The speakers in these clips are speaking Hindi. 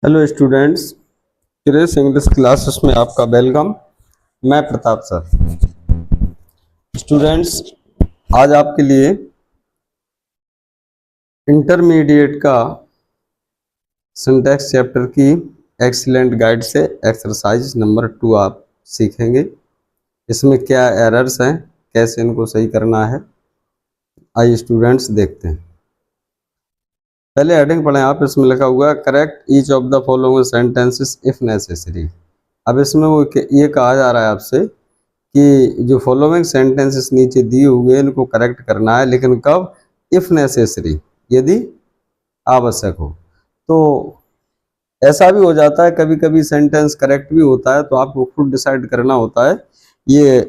हेलो स्टूडेंट्स, क्रेस इंग्लिश क्लासेस में आपका वेलकम। मैं प्रताप सर। स्टूडेंट्स, आज आपके लिए इंटरमीडिएट का सिंटैक्स चैप्टर की एक्सीलेंट गाइड से एक्सरसाइज नंबर 2 आप सीखेंगे। इसमें क्या एरर्स हैं, कैसे इनको सही करना है, आइए स्टूडेंट्स देखते हैं। पहले हेडिंग पढ़ें आप। इसमें लिखा हुआ है correct each of the following sentences if necessary. अब इसमें वो ये कहा जा रहा है आपसे कि जो फॉलोइंग सेंटेंसेस नीचे दिए हुए इनको करेक्ट करना है, लेकिन कब? इफ नेसेसरी, यदि आवश्यक हो। तो ऐसा भी हो जाता है कभी कभी सेंटेंस करेक्ट भी होता है, तो आपको खुद डिसाइड करना होता है ये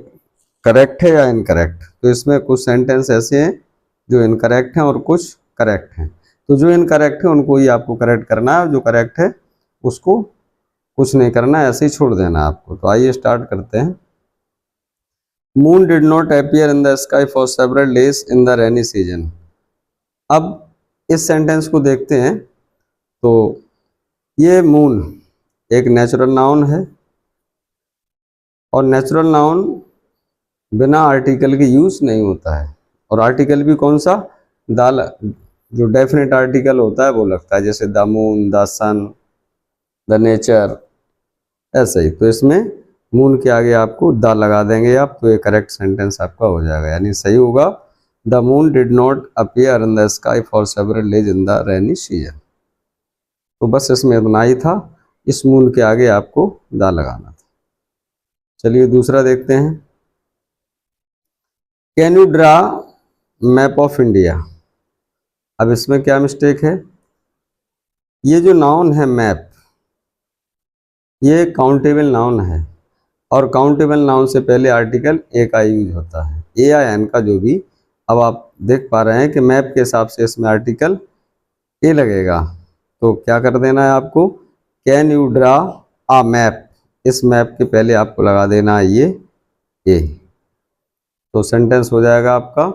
करेक्ट है या इनकरेक्ट। तो इसमें कुछ सेंटेंस ऐसे हैं जो इनकरेक्ट हैं और कुछ करेक्ट हैं। तो जो इनकरेक्ट है उनको ही आपको करेक्ट करना है, जो करेक्ट है उसको कुछ नहीं करना है, ऐसे ही छोड़ देना है आपको। तो आइए स्टार्ट करते हैं। Moon did not appear in the sky for several days in the rainy season. अब इस सेंटेंस को देखते हैं। तो ये मून एक नेचुरल नाउन है, और नेचुरल नाउन बिना आर्टिकल के यूज नहीं होता है। और आर्टिकल भी कौन सा? द, जो डेफिनेट आर्टिकल होता है वो लगता है, जैसे the moon, the sun, the nature, ऐसे ही। तो इसमें मून के आगे आपको द लगा देंगे आप, तो ये करेक्ट सेंटेंस आपका हो जाएगा, यानी सही होगा। The moon did not appear in the sky for several days in the rainy season. तो बस इसमें इतना ही था, इस मून के आगे आपको द लगाना था। चलिए दूसरा देखते हैं। Can you draw map of India. अब इसमें क्या मिस्टेक है? ये जो नाउन है मैप, ये काउंटेबल नाउन है, और काउंटेबल नाउन से पहले आर्टिकल ए का यूज होता है, ए या एन का जो भी। अब आप देख पा रहे हैं कि मैप के हिसाब से इसमें आर्टिकल ए लगेगा, तो क्या कर देना है आपको? Can you draw a map, इस मैप के पहले आपको लगा देना है ये ए। तो सेंटेंस हो जाएगा आपका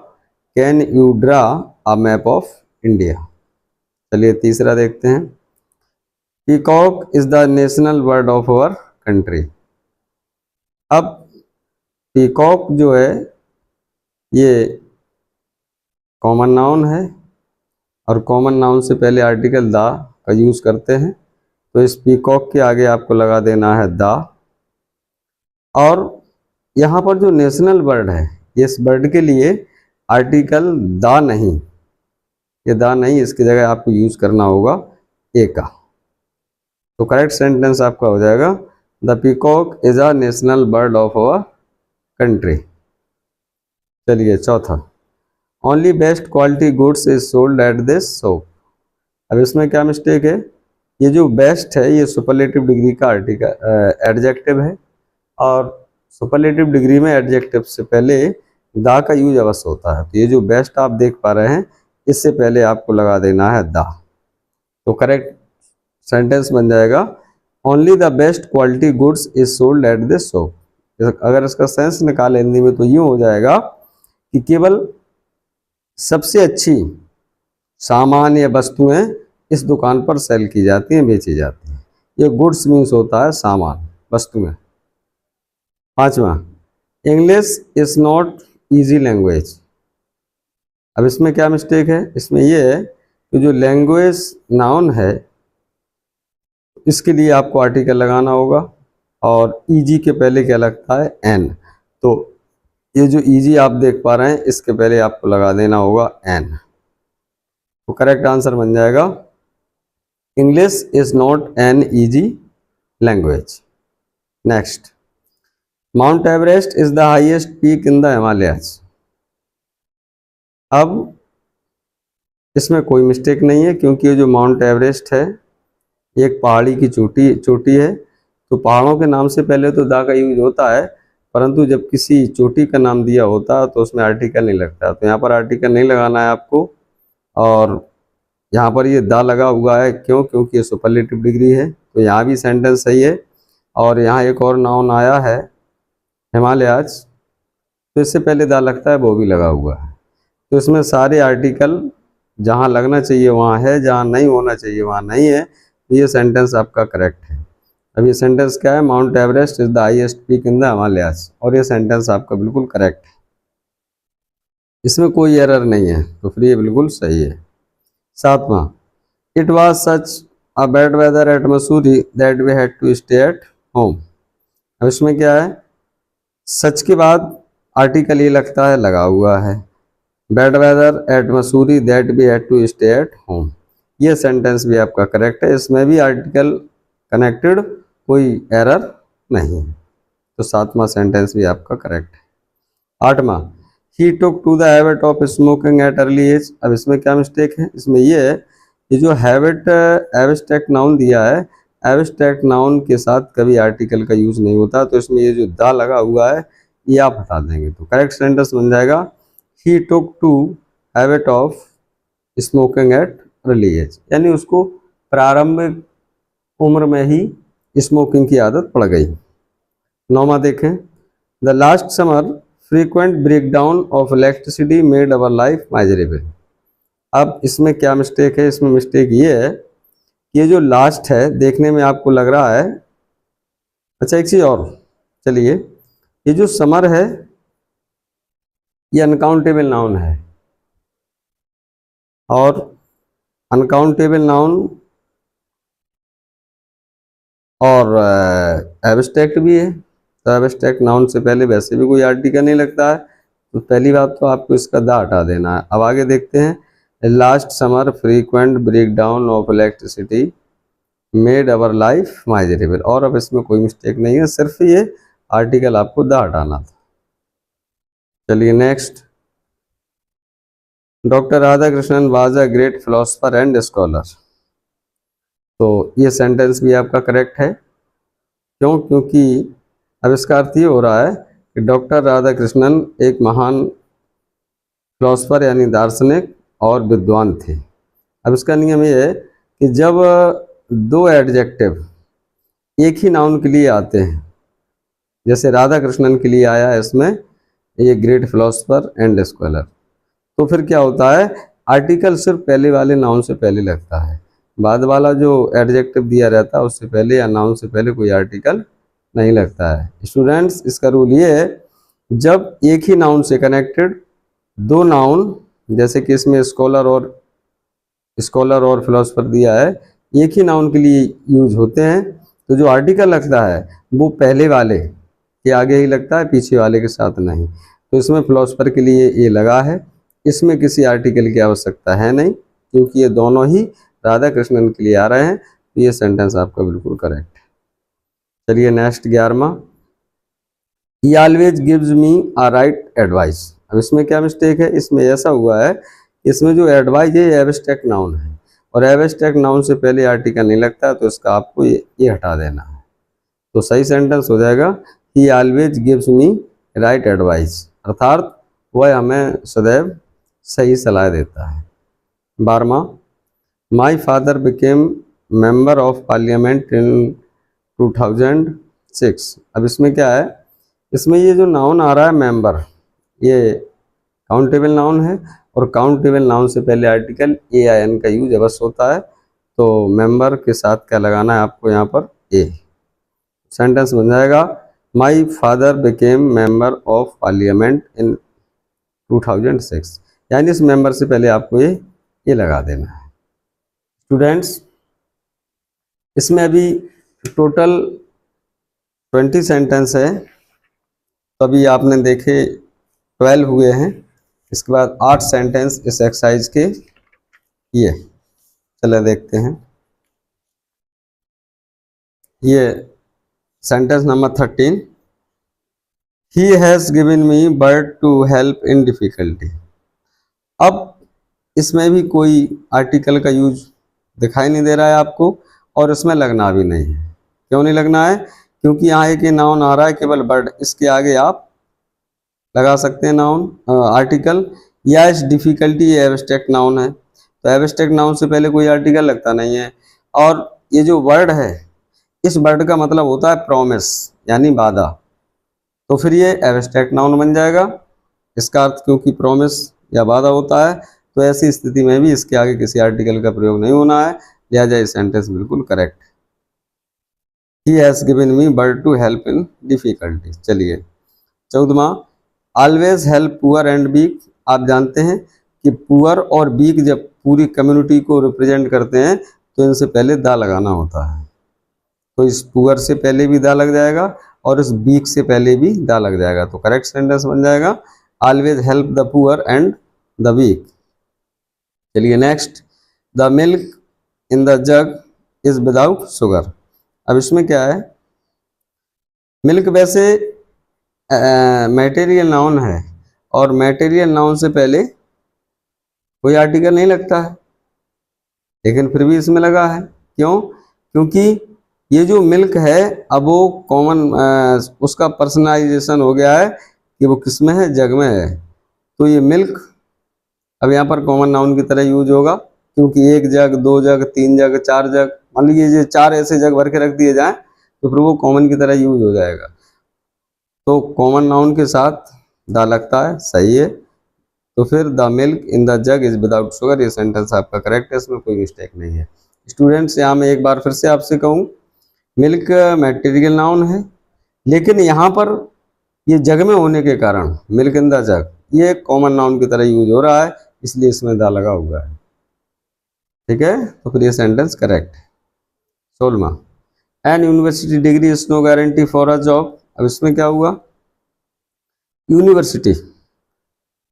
can you draw a map of India. चलिए तीसरा देखते हैं। Peacock is the national bird of our country. अब पीकॉक जो है ये कॉमन नाउन है, और कॉमन नाउन से पहले आर्टिकल द का यूज करते हैं, तो इस पीकॉक के आगे आपको लगा देना है द। और यहाँ पर जो नेशनल बर्ड है, इस बर्ड के लिए आर्टिकल द नहीं, ये द नहीं, इसकी जगह आपको यूज करना होगा ए का। तो करेक्ट सेंटेंस आपका हो जाएगा the peacock is a national bird of our country. चलिए चौथा। Only best quality goods is sold at this shop. अब इसमें क्या मिस्टेक है? ये जो बेस्ट है ये सुपरलेटिव डिग्री का आर्टिकल एडजेक्टिव है, और सुपरलेटिव डिग्री में एडजेक्टिव से पहले द का यूज अवश्य होता है। तो ये जो बेस्ट आप देख पा रहे हैं, इससे पहले आपको लगा देना है द। तो करेक्ट सेंटेंस बन जाएगा only the best quality goods is sold at this shop. अगर इसका सेंस निकाले हिंदी में तो यूँ हो जाएगा कि केवल सबसे अच्छी सामान या वस्तुएं इस दुकान पर सेल की जाती हैं, बेची जाती हैं। ये गुड्स मीन्स होता है सामान, वस्तुएं। पांचवा, English is not easy language. अब इसमें क्या मिस्टेक है? इसमें यह है कि जो लैंग्वेज नाउन है इसके लिए आपको आर्टिकल लगाना होगा, और ईजी के पहले क्या लगता है? एन। तो ये जो ईजी आप देख पा रहे हैं इसके पहले आपको लगा देना होगा एन। तो करेक्ट आंसर बन जाएगा English is not an easy language. Next, mount Everest is the highest peak in the Himalayas. अब इसमें कोई मिस्टेक नहीं है, क्योंकि ये जो माउंट एवरेस्ट है एक पहाड़ी की चोटी है। तो पहाड़ों के नाम से पहले तो दा का यूज होता है, परंतु जब किसी चोटी का नाम दिया होता है तो उसमें आर्टिकल नहीं लगता। तो यहाँ पर आर्टिकल नहीं लगाना है आपको, और यहाँ पर ये दा लगा हुआ है। क्यों? क्योंकि ये सुपरलेटिव डिग्री है। तो यहाँ भी सेंटेंस सही है। और यहाँ एक और नाउन आया है हिमालयाज, तो इससे पहले दा लगता है, वो भी लगा हुआ है। तो इसमें सारे आर्टिकल जहाँ लगना चाहिए वहाँ है, जहाँ नहीं होना चाहिए वहाँ नहीं है। ये सेंटेंस आपका करेक्ट है। अब ये सेंटेंस क्या है, mount Everest is the highest peak in the Himalayas, और ये सेंटेंस आपका बिल्कुल करेक्ट है, इसमें कोई एरर नहीं है, तो फिर ये बिल्कुल सही है। सातवां, it was such a bad weather at Mussoorie that we had to stay at home. अब इसमें क्या है, सच के बाद आर्टिकल ये लगता है लगा हुआ है, bad weather at Mussoorie that we had to stay at home, ये सेंटेंस भी आपका करेक्ट है, इसमें भी आर्टिकल कनेक्टेड, कोई एरर नहीं है, तो सातवां सेंटेंस भी आपका करेक्ट है। आठवां, he took to the habit of smoking at early age. अब इसमें क्या मिस्टेक है, इसमें ये है कि जो हैबिट एब्स्ट्रैक्ट नाउन दिया है, एब्स्ट्रैक्ट नाउन के साथ कभी आर्टिकल का यूज नहीं होता, तो इसमें ये जो दा लगा हुआ है ये आप हटा देंगे, तो करेक्ट सेंटेंस बन जाएगा he took to habit of smoking at early age, यानी उसको प्रारंभिक उम्र में ही स्मोकिंग की आदत पड़ गई। नौवां देखें, the last summer frequent breakdown of electricity made our life miserable. अब इसमें क्या मिस्टेक है, इसमें मिस्टेक ये है कि ये जो लास्ट है देखने में आपको लग रहा है, अच्छा एक चीज़ और, चलिए ये जो समर है ये अनकाउंटेबल नाउन है, और अनकाउंटेबल नाउन और एब्स्ट्रैक्ट भी है, तो एब्स्ट्रैक्ट नाउन से पहले वैसे भी कोई आर्टिकल नहीं लगता है, तो पहली बात तो आपको इसका दा हटा देना है। अब आगे देखते हैं, last summer frequent breakdown of electricity made our life miserable, और अब इसमें कोई मिस्टेक नहीं है, सिर्फ ये आर्टिकल आपको दा हटाना था। चलिए next, doctor Radha Krishnan was a great philosopher and scholar, तो ये सेंटेंस भी आपका करेक्ट है, क्यों, क्योंकि अब इसका अर्थ ये हो रहा है कि डॉक्टर राधा कृष्णन एक महान फिलोसफर यानी दार्शनिक और विद्वान थे। अब इसका नियम ये है कि जब दो एडजेक्टिव एक ही नाउन के लिए आते हैं, जैसे राधा कृष्णन के लिए आया है इसमें ये ग्रेट फिलोसफर एंड स्कॉलर, तो फिर क्या होता है, आर्टिकल सिर्फ पहले वाले नाउन से पहले लगता है, बाद वाला जो एडजेक्टिव दिया रहता है उससे पहले या नाउन से पहले कोई आर्टिकल नहीं लगता है। स्टूडेंट्स, इसका रूल ये है, जब एक ही नाउन से कनेक्टेड दो नाउन, जैसे कि इसमें स्कॉलर और फिलोसफर दिया है, एक ही नाउन के लिए यूज होते हैं, तो जो आर्टिकल लगता है वो पहले वाले के आगे ही लगता है, पीछे वाले के साथ नहीं। तो इसमें फिलोसफर के लिए ये लगा है, इसमें किसी आर्टिकल की आवश्यकता है नहीं, क्योंकि ये दोनों ही राधा कृष्णन के लिए आ रहे हैं, तो ये सेंटेंस आपका बिल्कुल करेक्ट है। चलिए नेक्स्ट 11वां, he always gives me a right advice. अब इसमें क्या मिस्टेक है, इसमें ऐसा हुआ है, इसमें जो एडवाइस है ये एब्स्ट्रैक्ट नाउन है, और एब्स्ट्रैक्ट नाउन से पहले आर्टिकल नहीं लगता, तो इसका आपको ये हटा देना है, तो सही सेंटेंस हो जाएगा he always gives me right advice, अर्थात वह हमें सदैव सही सलाह देता है। 12वां, my father became member of parliament in 2006। अब इसमें क्या है, इसमें ये जो नाउन आ रहा है मेंबर, ये काउंटेबल नाउन है, और काउंटेबल नाउन से पहले आर्टिकल AIN का यूज अवश्य होता है, तो मेंबर के साथ क्या लगाना है आपको यहाँ पर ए, सेंटेंस बन जाएगा माई father became member of parliament in 2006, यानी इस मेंबर से पहले आपको ये लगा देना है। स्टूडेंट्स, इसमें अभी टोटल 20 सेंटेंस है, तो अभी आपने देखे 12 हुए हैं, इसके बाद 8 सेंटेंस इस एक्सरसाइज के ये, चले देखते हैं। ये sentence number 13, he has given me bird to help in difficulty. अब इसमें भी कोई आर्टिकल का यूज दिखाई नहीं दे रहा है आपको, और इसमें लगना भी नहीं है। क्यों नहीं लगना है, क्योंकि यहाँ एक नाउन आ रहा है केवल बर्ड, इसके आगे आप लगा सकते हैं नाउन आर्टिकल, या इस डिफिकल्टी एब्स्ट्रैक्ट नाउन है, तो एब्स्ट्रैक्ट नाउन से पहले कोई आर्टिकल लगता नहीं है, और ये जो वर्ड है इस वर्ड का मतलब होता है प्रॉमिस यानी वादा, तो फिर ये एब्स्ट्रैक्ट नाउन बन जाएगा, इसका अर्थ क्योंकि प्रॉमिस या वादा होता है, तो ऐसी स्थिति में भी इसके आगे किसी आर्टिकल का प्रयोग नहीं होना है, लिहाजा ये सेंटेंस बिल्कुल करेक्ट है। He has given me bird to help in difficulty. चलिए 14वां, always help poor and weak. आप जानते हैं कि पुअर और वीक जब पूरी कम्युनिटी को रिप्रेजेंट करते हैं तो इनसे पहले दा लगाना होता है। तो इस पुअर से पहले भी दा लग जाएगा और इस वीक से पहले भी दा लग जाएगा, तो करेक्ट सेंटेंस बन जाएगा always help the poor and the weak. चलिए next, the milk in the jug is without sugar. अब इसमें क्या है, मिल्क वैसे मटेरियल नाउन है और मटेरियल नाउन से पहले कोई आर्टिकल नहीं लगता है, लेकिन फिर भी इसमें लगा है। क्यों? क्योंकि ये जो मिल्क है अब वो कॉमन उसका पर्सनलाइजेशन हो गया है कि वो किस में है, जग में है। तो ये मिल्क अब यहाँ पर कॉमन नाउन की तरह यूज होगा, क्योंकि एक जग, दो जग, तीन जग, चार जग, मान लीजिए 4 ऐसे जग भर के रख दिए जाएं तो फिर वो कॉमन की तरह यूज हो जाएगा। तो कॉमन नाउन के साथ दा लगता है, सही है। तो फिर the milk in the jug is without sugar, ये सेंटेंस आपका करेक्ट है, इसमें कोई मिस्टेक नहीं है। स्टूडेंट्स, यहाँ मैं एक बार फिर से आपसे कहूँ, मिल्क मटेरियल नाउन है, लेकिन यहाँ पर ये जग में होने के कारण मिल्क इन द जग ये कॉमन नाउन की तरह यूज हो रहा है, इसलिए इसमें दा लगा हुआ है। ठीक है, तो फिर ये सेंटेंस करेक्ट है। 16वां, an university degree is no guarantee for a job. अब इसमें क्या हुआ, यूनिवर्सिटी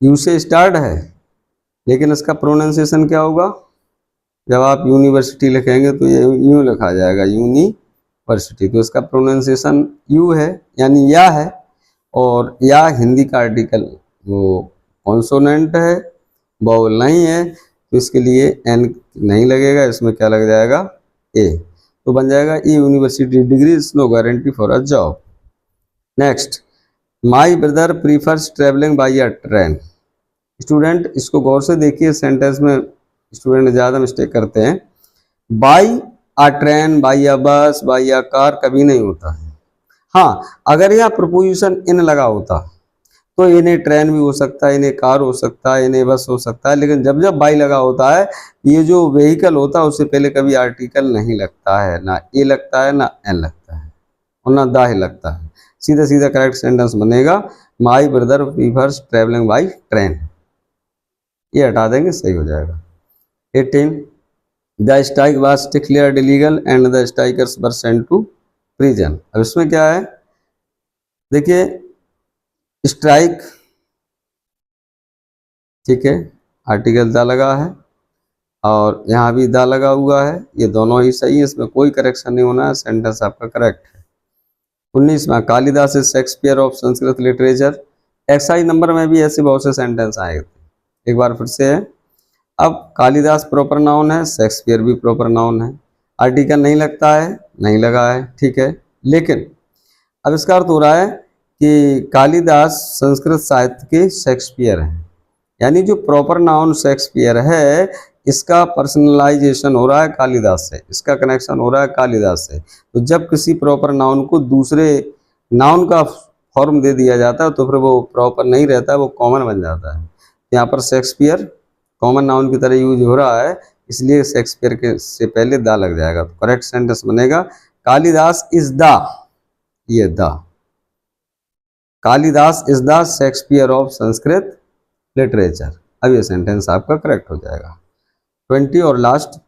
यू से स्टार्ट है, लेकिन इसका प्रोनाउंसिएशन क्या होगा, जब आप यूनिवर्सिटी लिखेंगे तो ये यूं लिखा जाएगा, यूनिवर्सिटी। तो इसका प्रोनाउंसिएशन यू है, यानी या है, और या हिंदी का आर्टिकल वो कॉन्सोनेंट है, बाउल नहीं है, तो इसके लिए एन नहीं लगेगा, इसमें क्या लग जाएगा, ए। तो बन जाएगा a university degree is no guarantee for a job. Next, my brother prefers travelling by a train. Student इसको गौर से देखिए, सेंटेंस में स्टूडेंट ज़्यादा मिस्टेक करते हैं। बाई अ ट्रेन, बाई अ बस, बाई अ कार कभी नहीं होता है। हाँ, अगर यह प्रपोजिशन इन लगा होता तो इन्हें ट्रेन भी हो सकता है, इन्हें कार हो सकता है, इन्हें बस हो सकता है, लेकिन जब जब बाई लगा होता है, ये जो व्हीकल होता है उससे पहले कभी आर्टिकल नहीं लगता है, ना ए लगता है ना एन लगता है और ना दा ही लगता है। सीधा सीधा करेक्ट सेंटेंस बनेगा, my brother prefers travelling by train, ये हटा देंगे, सही हो जाएगा। 18, the strike was declared illegal and the strikers were sent to prison. अब इसमें क्या है, देखिए स्ट्राइक, ठीक है, आर्टिकल दा लगा है और यहाँ भी दा लगा हुआ है, ये दोनों ही सही है, इसमें कोई करेक्शन नहीं होना है, सेंटेंस आपका करेक्ट है। 19वां, Kalidas is Shakespeare of Sanskrit literature. Exercise number में भी ऐसे बहुत से सेंटेंस आए थे, एक बार फिर से है। अब कालिदास प्रॉपर नाउन है, शेक्सपियर भी प्रॉपर नाउन है, आर्टिकल नहीं लगता है, नहीं लगा है, ठीक है, लेकिन अब इसका अर्थ हो रहा है कि कालिदास संस्कृत साहित्य के शेक्सपियर हैं, यानी जो प्रॉपर नाउन शेक्सपियर है इसका पर्सनलाइजेशन हो रहा है कालिदास से, इसका कनेक्शन हो रहा है कालिदास से। तो जब किसी प्रॉपर नाउन को दूसरे नाउन का फॉर्म दे दिया जाता है तो फिर वो प्रॉपर नहीं रहता, वो कॉमन बन जाता है। यहाँ पर शेक्सपियर कॉमन नाउन की तरह यूज हो रहा है, इसलिए शेक्सपियर के से पहले दा लग जाएगा, तो करेक्ट सेंटेंस बनेगा कालिदास इज द, ये the, Kalidas is the Shakespeare of Sanskrit literature. अब ये सेंटेंस आपका करेक्ट हो जाएगा। 20 और last,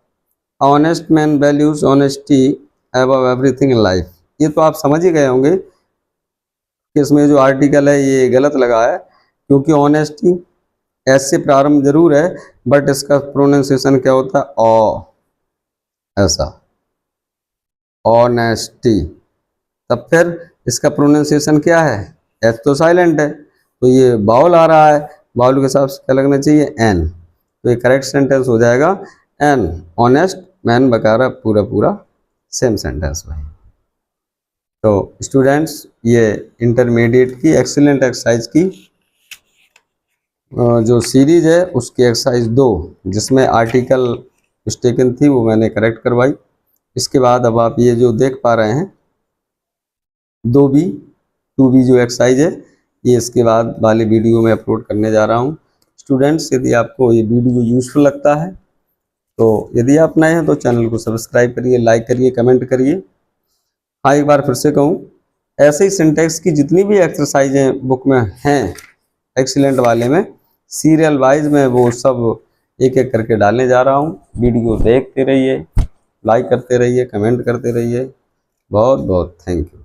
honest man values honesty above everything in life. ये तो आप समझ ही गए होंगे कि इसमें जो आर्टिकल है ये गलत लगा है, क्योंकि ऑनेस्टी एस से प्रारंभ जरूर है, बट इसका प्रोनाउंसिएशन क्या होता है, ओ, ऐसा, ऑनेस्टी। तब फिर इसका प्रोनाउंसिएशन क्या है, एस तो साइलेंट है, तो ये बाउल आ रहा है, बाउल के हिसाब से क्या लगना चाहिए, एन। तो ये करेक्ट सेंटेंस हो जाएगा, एन ऑनेस्ट मैन बकारा पूरा पूरा सेम सेंटेंस भाई। तो स्टूडेंट्स, ये इंटरमीडिएट की एक्सीलेंट एक्सरसाइज की जो सीरीज है उसकी एक्सरसाइज 2 जिसमें आर्टिकल मिस्टेकन थी वो मैंने करेक्ट करवाई। इसके बाद अब आप ये जो देख पा रहे हैं 2B जो एक्सरसाइज है ये इसके बाद वाले वीडियो में अपलोड करने जा रहा हूँ। स्टूडेंट्स, यदि आपको ये वीडियो यूजफुल लगता है तो यदि आप नए हैं तो चैनल को सब्सक्राइब करिए, लाइक करिए, कमेंट करिए। हाँ, एक बार फिर से कहूँ, ऐसे ही सिंटेक्स की जितनी भी एक्सरसाइजें बुक में हैं एक्सीलेंट वाले में, सीरियल वाइज में वो सब एक एक करके डालने जा रहा हूँ। वीडियो देखते रहिए, लाइक करते रहिए, कमेंट करते रहिए। बहुत बहुत थैंक यू।